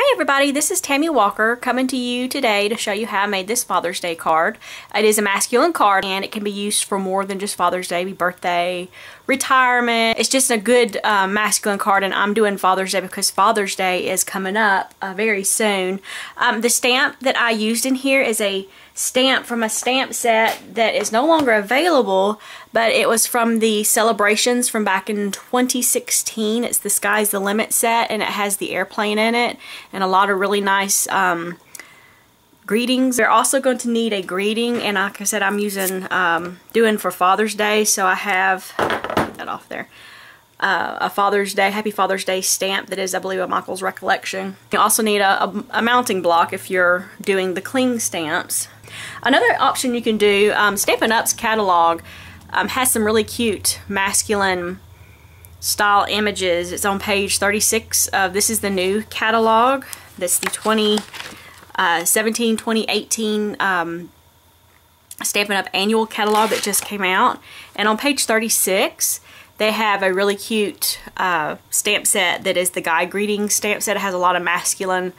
Hey everybody, this is Tammy Walker coming to you today to show you how I made this Father's Day card. It is a masculine card and it can be used for more than just Father's Day, birthday, retirement. It's just a good masculine card, and I'm doing Father's Day because Father's Day is coming up very soon. The stamp that I used in here is a stamp from a stamp set that is no longer available, but it was from the celebrations from back in 2016. It's the Sky's the Limit set, and it has the airplane in it and a lot of really nice greetings. They're also going to need a greeting, and like I said, I'm using doing for Father's Day, so I have that off there. A Father's Day, Happy Father's Day stamp that is, I believe, a Michael's Recollection. You also need a mounting block if you're doing the cling stamps. Another option you can do, Stampin' Up's catalog has some really cute masculine style images. It's on page 36. This is the new catalog. That's the 2017-2018 Stampin' Up annual catalog that just came out. And on page 36, they have a really cute stamp set that is the guy greeting stamp set. It has a lot of masculine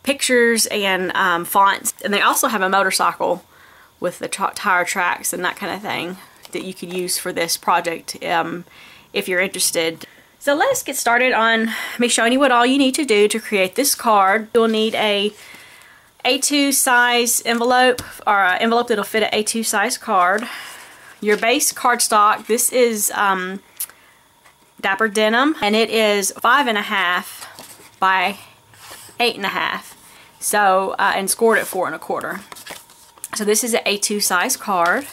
pictures and fonts. And they also have a motorcycle with the tire tracks and that kind of thing that you could use for this project if you're interested. So let's get started on me showing you what all you need to do to create this card. You'll need a A2 size envelope, or an envelope that'll fit an A2 size card. Your base cardstock, this is Dapper Denim, and it is 5.5 by 8.5. So, and scored at 4 1/4. So this is an A2 size card.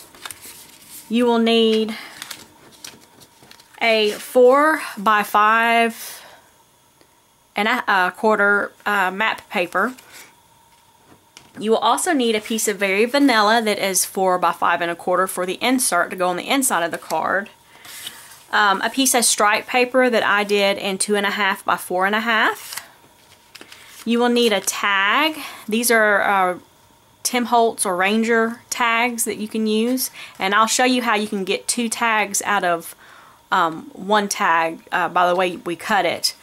You will need a 4 by 5 1/4 map paper. You will also need a piece of Very Vanilla that is 4 by 5 1/4 for the insert to go on the inside of the card. A piece of stripe paper that I did in 2.5 by 4.5. You will need a tag. These are Tim Holtz or Ranger tags that you can use, and I'll show you how you can get 2 tags out of one tag by the way we cut it.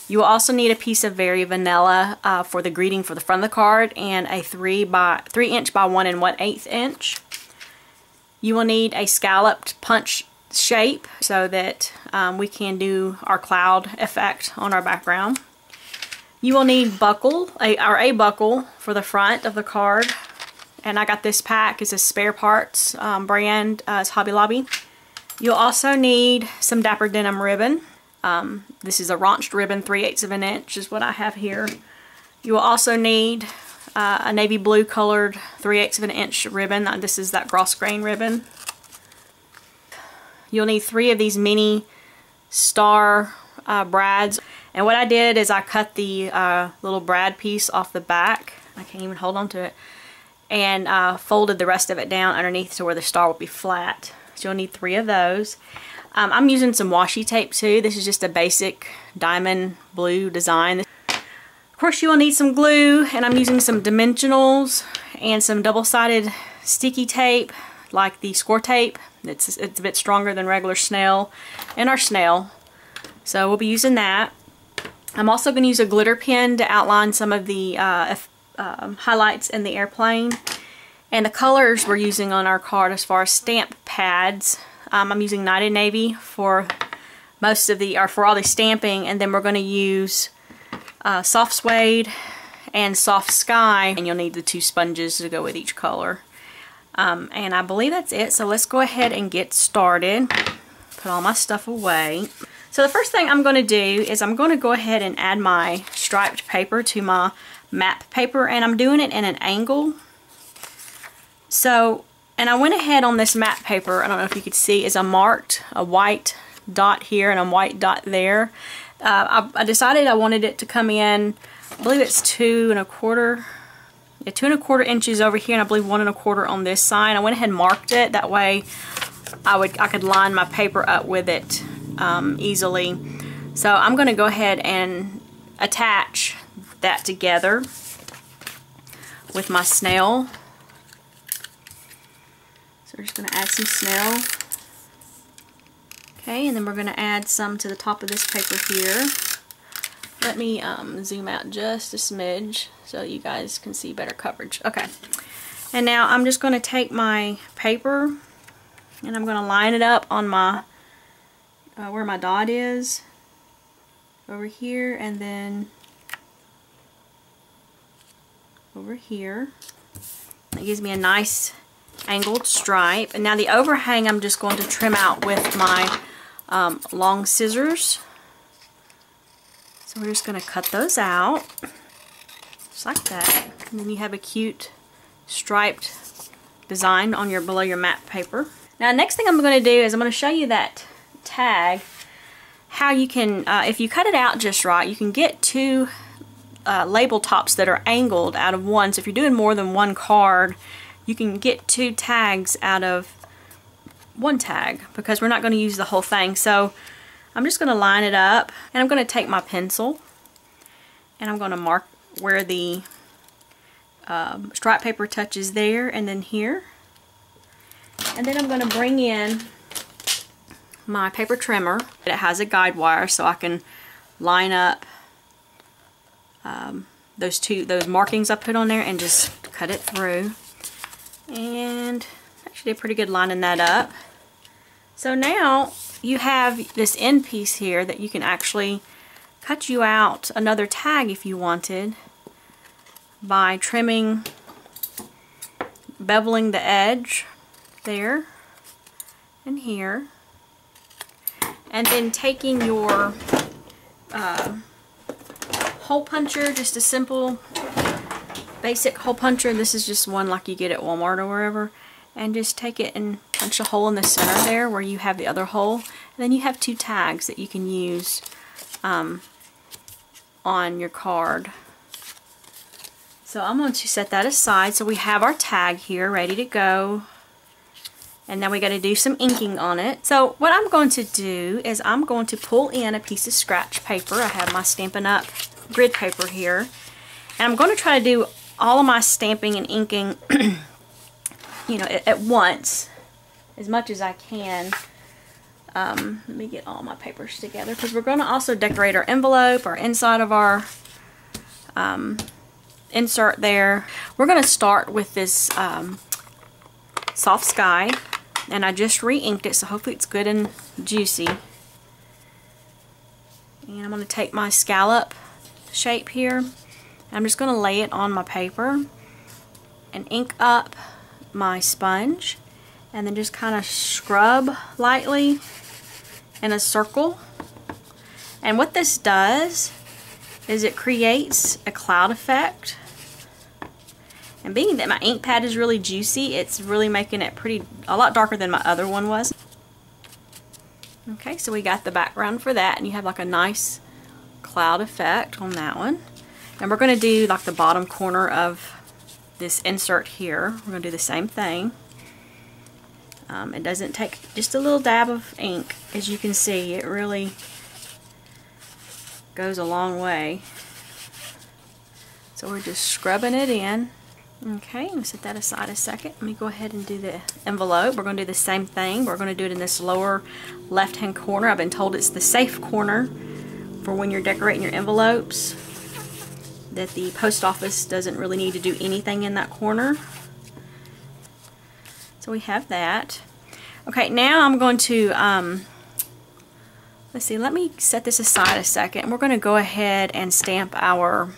You will also need a piece of Very Vanilla for the greeting for the front of the card, and a 3 inch by 1 1/8 inch. You will need a scalloped punch shape so that we can do our cloud effect on our background. You will need a buckle for the front of the card, and I got this pack. It's a spare parts brand. It's Hobby Lobby. You'll also need some Dapper Denim ribbon. This is a raunched ribbon, 3/8 of an inch is what I have here. You will also need a navy blue colored 3/8 of an inch ribbon. This is that Gross Grain ribbon. You'll need 3 of these mini star brads. And what I did is I cut the little brad piece off the back. I can't even hold on to it. And folded the rest of it down underneath to where the star will be flat. So you'll need 3 of those. I'm using some washi tape too. This is just a basic diamond blue design. Of course you will need some glue, and I'm using some dimensionals and some double-sided sticky tape like the score tape. It's a bit stronger than regular snail and our snail. So we'll be using that. I'm also going to use a glitter pen to outline some of the highlights in the airplane. And the colors we're using on our card as far as stamp pads, I'm using Night and Navy for for all the stamping, and then we're going to use Soft Suede and Soft Sky, and you'll need the 2 sponges to go with each color. And I believe that's it, so let's go ahead and get started. Put all my stuff away. So the first thing I'm going to do is I'm going to go ahead and add my striped paper to my map paper, and I'm doing it in an angle. So, and I went ahead on this map paper, I don't know if you could see, is I marked a white dot here and a white dot there. I decided I wanted it to come in, I believe it's 2 1/4. Yeah, 2 1/4 inches over here, and I believe 1 1/4 on this side. I went ahead and marked it. That way I could line my paper up with it easily. So I'm going to go ahead and attach that together with my snail. So we're just going to add some snail. Okay, and then we're going to add some to the top of this paper here. Let me zoom out just a smidge so you guys can see better coverage. Okay, and now I'm just going to take my paper and I'm going to line it up on my where my dot is over here, and then over here. It gives me a nice angled stripe. And now the overhang I'm just going to trim out with my long scissors. So we're just going to cut those out just like that, and then you have a cute striped design on your below your matte paper. Now next thing I'm going to do is I'm going to show you that tag, how you can if you cut it out just right, you can get two label tops that are angled out of one. So if you're doing more than one card, you can get two tags out of one tag, because we're not going to use the whole thing. So I'm just going to line it up, and I'm going to take my pencil and I'm going to mark where the stripe paper touches there and then here. And then I'm going to bring in my paper trimmer. It has a guide wire so I can line up those markings I put on there and just cut it through. And actually did a pretty good lining that up. So now you have this end piece here that you can actually cut you out another tag if you wanted by trimming, beveling the edge there and here, and then taking your hole puncher, just a simple basic hole puncher. This is just one like you get at Walmart or wherever, and just take it and punch a hole in the center there where you have the other hole, and then you have two tags that you can use on your card. So I'm going to set that aside. So we have our tag here ready to go, and now we got to do some inking on it. So what I'm going to do is I'm going to pull in a piece of scratch paper. I have my Stampin' Up grid paper here, and I'm going to try to do all of my stamping and inking you know, at once as much as I can. Let me get all my papers together, because we're going to also decorate our envelope, our inside of our insert there. We're going to start with this Soft Sky, and I just re-inked it, so hopefully it's good and juicy. And I'm going to take my scallop shape here, and I'm just going to lay it on my paper and ink up my sponge, and then just kind of scrub lightly in a circle. And what this does is it creates a cloud effect, and being that my ink pad is really juicy, it's really making it a lot darker than my other one was. Okay, so we got the background for that, and you have like a nice cloud effect on that one. And we're going to do like the bottom corner of this insert here. We're going to do the same thing. It doesn't take just a little dab of ink. As you can see, it really goes a long way. So we're just scrubbing it in. Okay, I'm going to set that aside a second. Let me go ahead and do the envelope. We're going to do the same thing. We're going to do it in this lower left hand corner. I've been told it's the safe corner for when you're decorating your envelopes, that the post office doesn't really need to do anything in that corner. So we have that. Okay, now I'm going to let's see, let me set this aside a second. We're going to go ahead and stamp our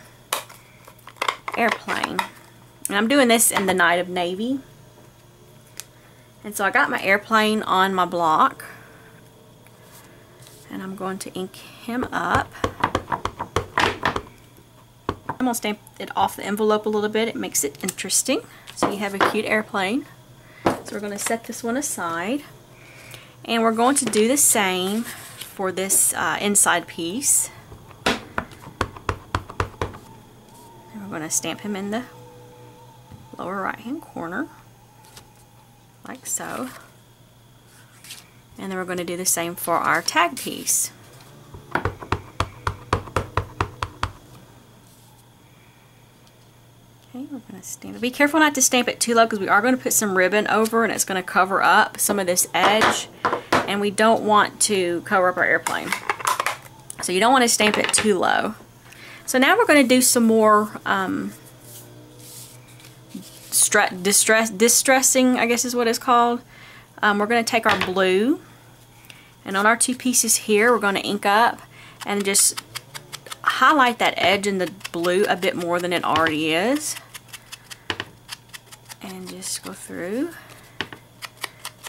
airplane. And I'm doing this in the Night of Navy. And so I got my airplane on my block, and I'm going to ink him up. I'm going to stamp it off the envelope a little bit. It makes it interesting. So you have a cute airplane. So we're going to set this one aside. And we're going to do the same for this inside piece. And we're going to stamp him in the lower right hand corner, like so. And then we're going to do the same for our tag piece. Okay, we're going to stamp it. Be careful not to stamp it too low, because we are going to put some ribbon over, and it's going to cover up some of this edge, and we don't want to cover up our airplane. So you don't want to stamp it too low. So now we're going to do some more distressing, I guess is what it's called. We're going to take our blue, and on our 2 pieces here, we're going to ink up and just highlight that edge in the blue a bit more than it already is. And just go through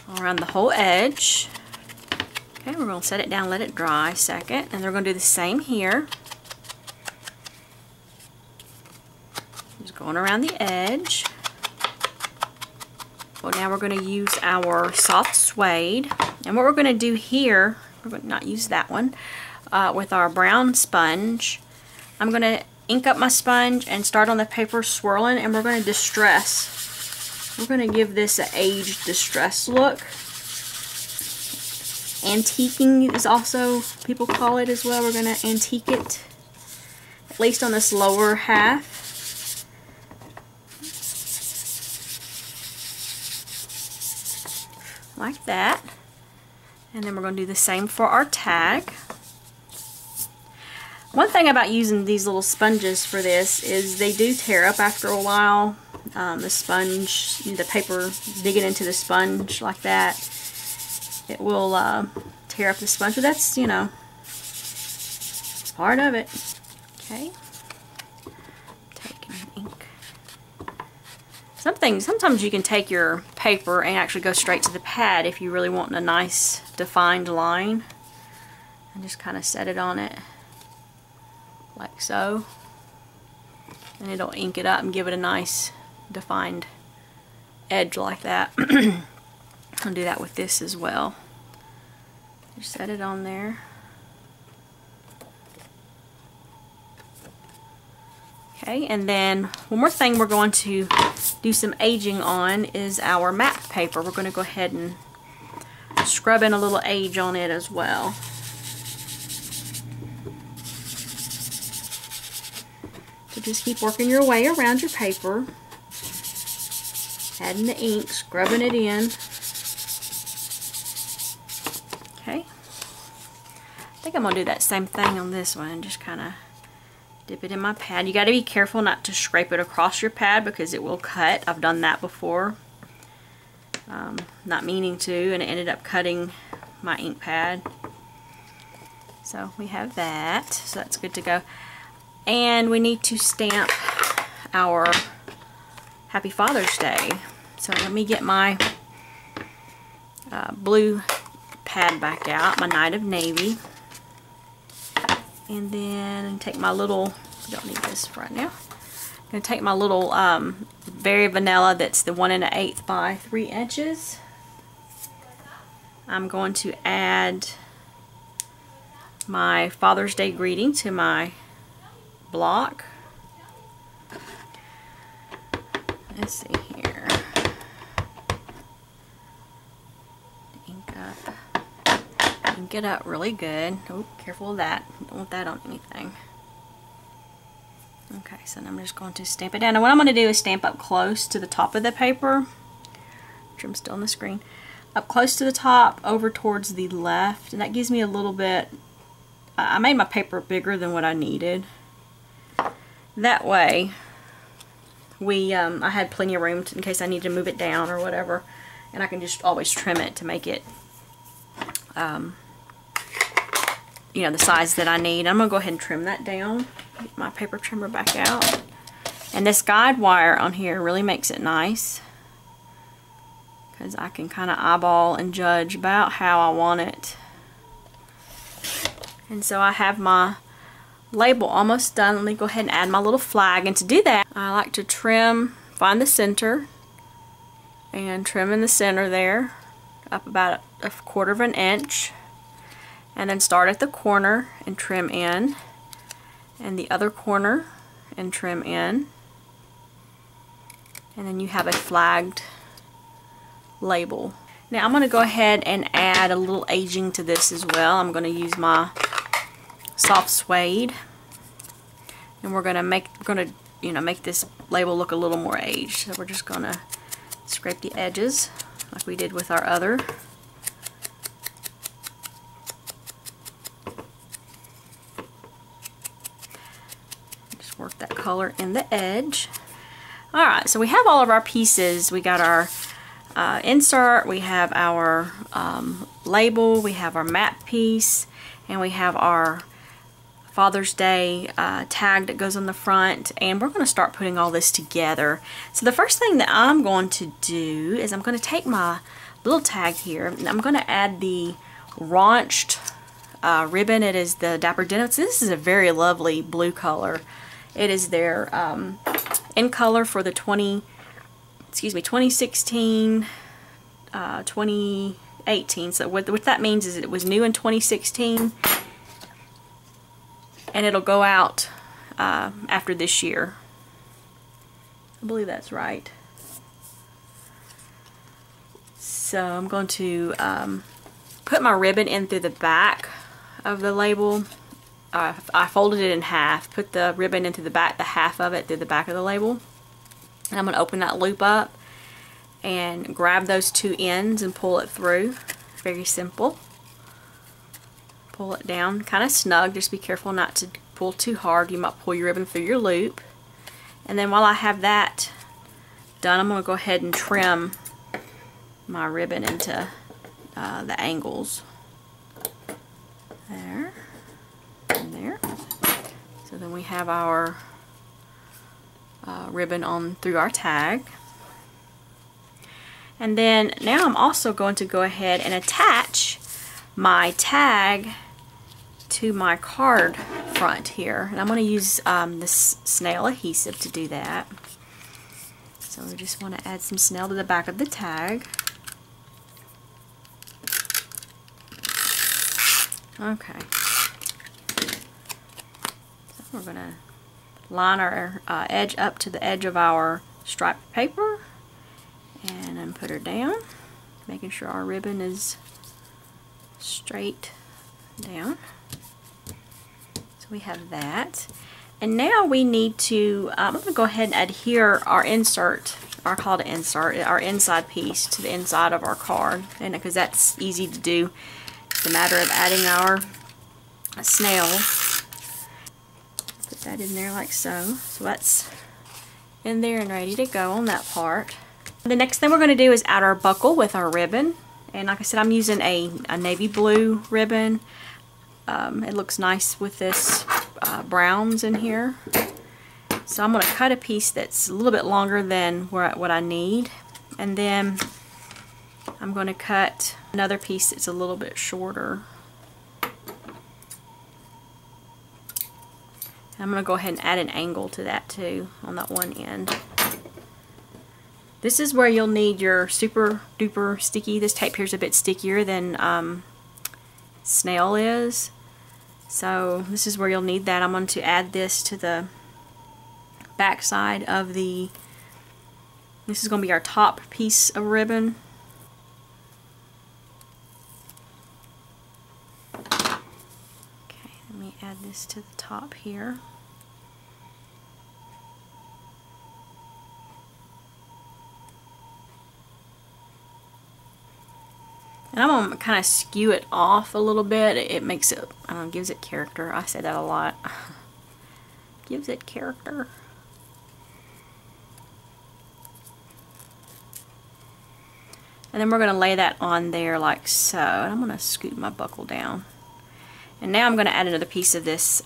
all around the whole edge. Okay, we're going to set it down, let it dry a second, and we're going to do the same here. Just going around the edge. Well, now we're going to use our soft suede, and what we're going to do here, we're going to not use that one, with our brown sponge. I'm going to ink up my sponge and start on the paper swirling, and we're going to distress. We're going to give this an aged distress look. Antiquing is also, people call it as well. We're going to antique it, at least on this lower half. Like that. And then we're going to do the same for our tag. One thing about using these little sponges for this is they do tear up after a while. The sponge, the paper digging into the sponge like that, it will tear up the sponge, but that's, you know, it's part of it. Okay. Taking ink. Sometimes you can take your paper and actually go straight to the pad if you really want a nice defined line, and just kind of set it on it like so, and it'll ink it up and give it a nice defined edge like that. I'll do that with this as well. Just set it on there. Okay, and then one more thing we're going to do some aging on is our matte paper. We're going to go ahead and scrub in a little age on it as well. So just keep working your way around your paper, adding the ink, scrubbing it in. Okay, I think I'm going to do that same thing on this one, just kind of dip it in my pad. You got to be careful not to scrape it across your pad because it will cut. I've done that before, not meaning to, and it ended up cutting my ink pad. So we have that, so that's good to go. And we need to stamp our Happy Father's Day. So let me get my blue pad back out, my Night of Navy. And then take my little, I don't need this right now. I'm going to take my little Very Vanilla, that's the 1 1/8 by 3 inches. I'm going to add my Father's Day greeting to my block. Let's see here. Ink it up really good. Oh, careful of that. Don't want that on anything. Okay, so I'm just going to stamp it down. And what I'm going to do is stamp up close to the top of the paper, which I'm still on the screen. Up close to the top, over towards the left. And that gives me a little bit, I made my paper bigger than what I needed. That way, I had plenty of room in case I need to move it down or whatever. And I can just always trim it to make it you know, the size that I need. I'm going to go ahead and trim that down. Get my paper trimmer back out. And this guide wire on here really makes it nice, because I can kind of eyeball and judge about how I want it. And so I have my label almost done. Let me go ahead and add my little flag. And to do that, I like to trim, find the center, and trim in the center there, up about a 1/4 of an inch. And then start at the corner and trim in, and the other corner and trim in, and then you have a flagged label. Now I'm going to go ahead and add a little aging to this as well. I'm going to use my soft suede, and we're going to make this label look a little more aged. So we're just going to scrape the edges like we did with our other. Just work that color in the edge. Alright, so we have all of our pieces. We got our insert, we have our label, we have our map piece, and we have our Father's Day tag that goes on the front, and we're going to start putting all this together. So the first thing that I'm going to do is I'm going to take my little tag here and I'm going to add the raunched ribbon. It is the Dapper Denim. So this is a very lovely blue color. It is their in color for the 2016 2018. So what that means is it was new in 2016 and it'll go out after this year. I believe that's right. So I'm going to put my ribbon in through the back of the label. I folded it in half, put the ribbon into the back, the half of it through the back of the label. And I'm going to open that loop up and grab those two ends and pull it through. Very simple. Pull it down kind of snug. Just be careful not to pull too hard. You might pull your ribbon through your loop. And then while I have that done, I'm going to go ahead and trim my ribbon into the angles. There and there. So then we have our ribbon on through our tag. And then now I'm also going to go ahead and attach my tag to my card front here. And I'm going to use this snail adhesive to do that. So we just want to add some snail to the back of the tag. Okay. So we're going to line our edge up to the edge of our striped paper and then put her down, making sure our ribbon is straight down. So we have that. And now we need to, I'm going to go ahead and adhere our insert, or call it insert, our inside piece to the inside of our card. And because that's easy to do, it's a matter of adding our snail. Put that in there like so. So that's in there and ready to go on that part. The next thing we're going to do is add our buckle with our ribbon. And like I said, I'm using a navy blue ribbon. It looks nice with this browns in here. So I'm going to cut a piece that's a little bit longer than what I need. And then I'm going to cut another piece that's a little bit shorter. I'm going to go ahead and add an angle to that too on that one end. This is where you'll need your super duper sticky. This tape here is a bit stickier than snail is. So this is where you'll need that. I'm going to add this to the back side of the, this is going to be our top piece of ribbon. Okay, let me add this to the top here. And I'm going to kind of skew it off a little bit. It makes it, I don't know, gives it character. I say that a lot. Gives it character. And then we're going to lay that on there like so. And I'm going to scoot my buckle down. And now I'm going to add another piece of this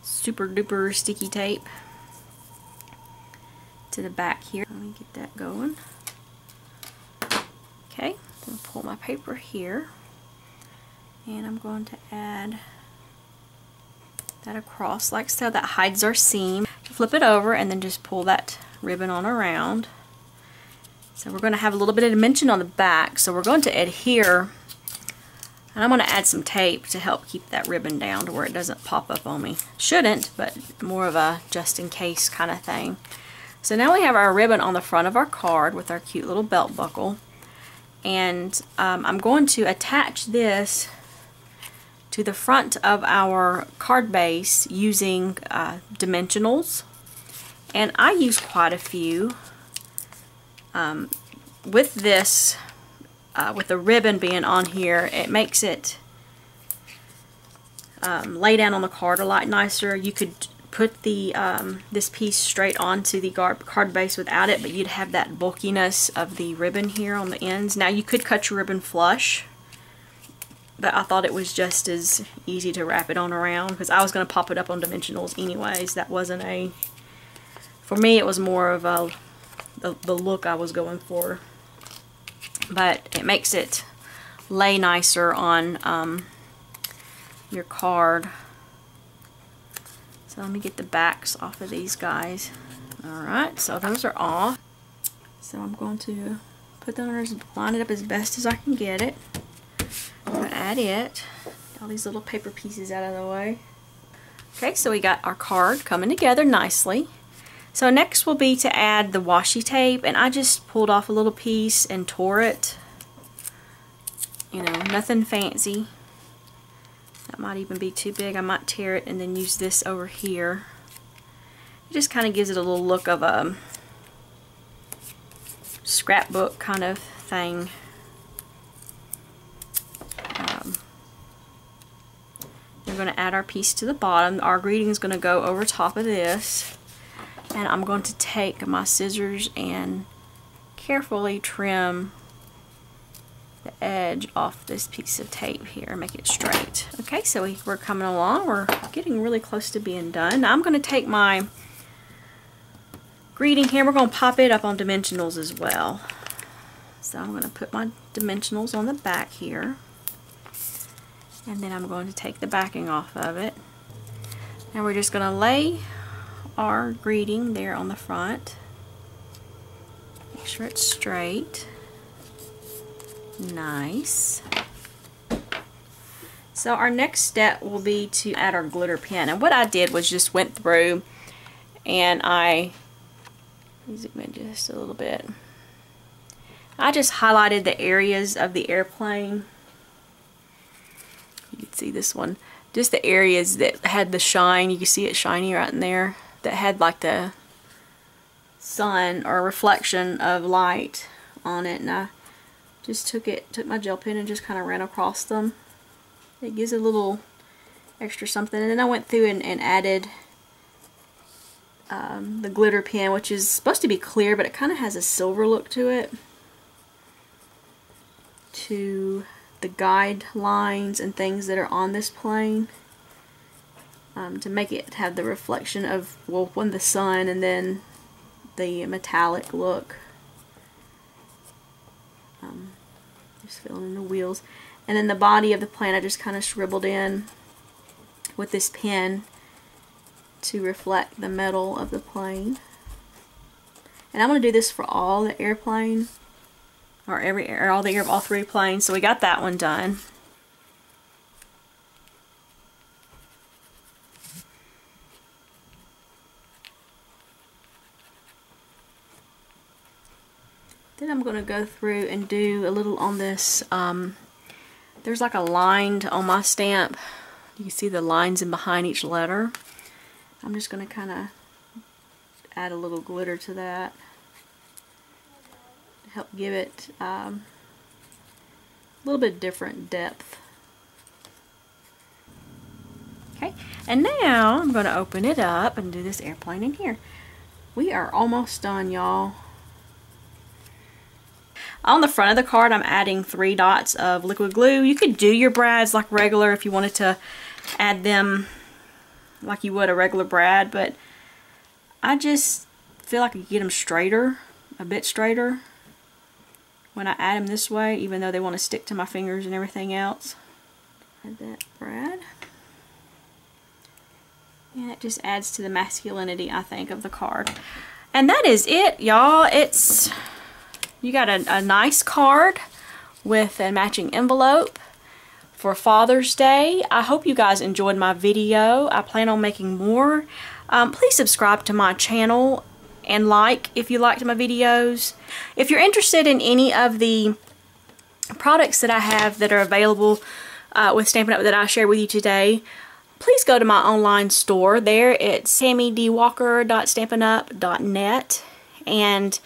super duper sticky tape to the back here. Let me get that going. Okay, I'm going to pull my paper here, and I'm going to add that across like so. That hides our seam. Flip it over and then just pull that ribbon on around. So we're going to have a little bit of dimension on the back, so we're going to adhere, and I'm going to add some tape to help keep that ribbon down to where it doesn't pop up on me. Shouldn't, but more of a just in case kind of thing. So now we have our ribbon on the front of our card with our cute little belt buckle. And I'm going to attach this to the front of our card base using dimensionals. And I use quite a few. With this, with the ribbon being on here, it makes it lay down on the card a lot nicer. You could put the this piece straight onto the card base without it, but you'd have that bulkiness of the ribbon here on the ends. Now you could cut your ribbon flush, but I thought it was just as easy to wrap it on around because I was going to pop it up on dimensionals anyways. That wasn't a, for me it was more of a the look I was going for, but it makes it lay nicer on your card. So let me get the backs off of these guys. Alright, so those are off. So I'm going to put them on, line it up as best as I can get it. I'm going to add it. All these little paper pieces out of the way. Okay, so we got our card coming together nicely. So next will be to add the washi tape, and I just pulled off a little piece and tore it. You know, nothing fancy. That might even be too big. I might tear it and then use this over here. It just kind of gives it a little look of a scrapbook kind of thing. We're going to add our piece to the bottom. Our greeting is going to go over top of this. And I'm going to take my scissors and carefully trim the edge off this piece of tape here, make it straight. Okay, so we're coming along. We're getting really close to being done. Now I'm going to take my greeting here. We're going to pop it up on dimensionals as well. So I'm going to put my dimensionals on the back here. And then I'm going to take the backing off of it. Now we're just going to lay our greeting there on the front. Make sure it's straight. Nice. So our next step will be to add our glitter pen. And what I did was just went through and I zoom in just a little bit. I just highlighted the areas of the airplane. You can see this one. Just the areas that had the shine. You can see it shiny right in there. That had like the sun or reflection of light on it. And I just took my gel pen and just kind of ran across them. It gives a little extra something. And then I went through and added the glitter pen, which is supposed to be clear, but it kind of has a silver look to it, to the guidelines and things that are on this plane, to make it have the reflection of, well, the sun and then the metallic look. Just filling in the wheels. And then the body of the plane I just kind of scribbled in with this pen to reflect the metal of the plane. And I'm going to do this for all the airplane, or all three planes. So we got that one done. Then I'm going to go through and do a little on this. There's like a line on my stamp. You can see the lines in behind each letter. I'm just going to kind of add a little glitter to that to help give it a little bit different depth. Okay, and now I'm going to open it up and do this airplane in here. We are almost done, y'all. On the front of the card, I'm adding 3 dots of liquid glue. You could do your brads like regular if you wanted to add them like you would a regular brad, but I just feel like I could get them straighter, a bit straighter, when I add them this way, even though they want to stick to my fingers and everything else. Add that brad. And it just adds to the masculinity, I think, of the card. And that is it, y'all. You got a nice card with a matching envelope for Father's Day. I hope you guys enjoyed my video. I plan on making more. Please subscribe to my channel and like if you liked my videos. If you're interested in any of the products that I have that are available with Stampin' Up that I shared with you today, please go to my online store. There it's tammydwalker.stampinup.net and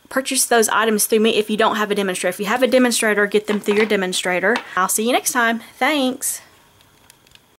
purchase those items through me if you don't have a demonstrator. If you have a demonstrator, get them through your demonstrator. I'll see you next time. Thanks.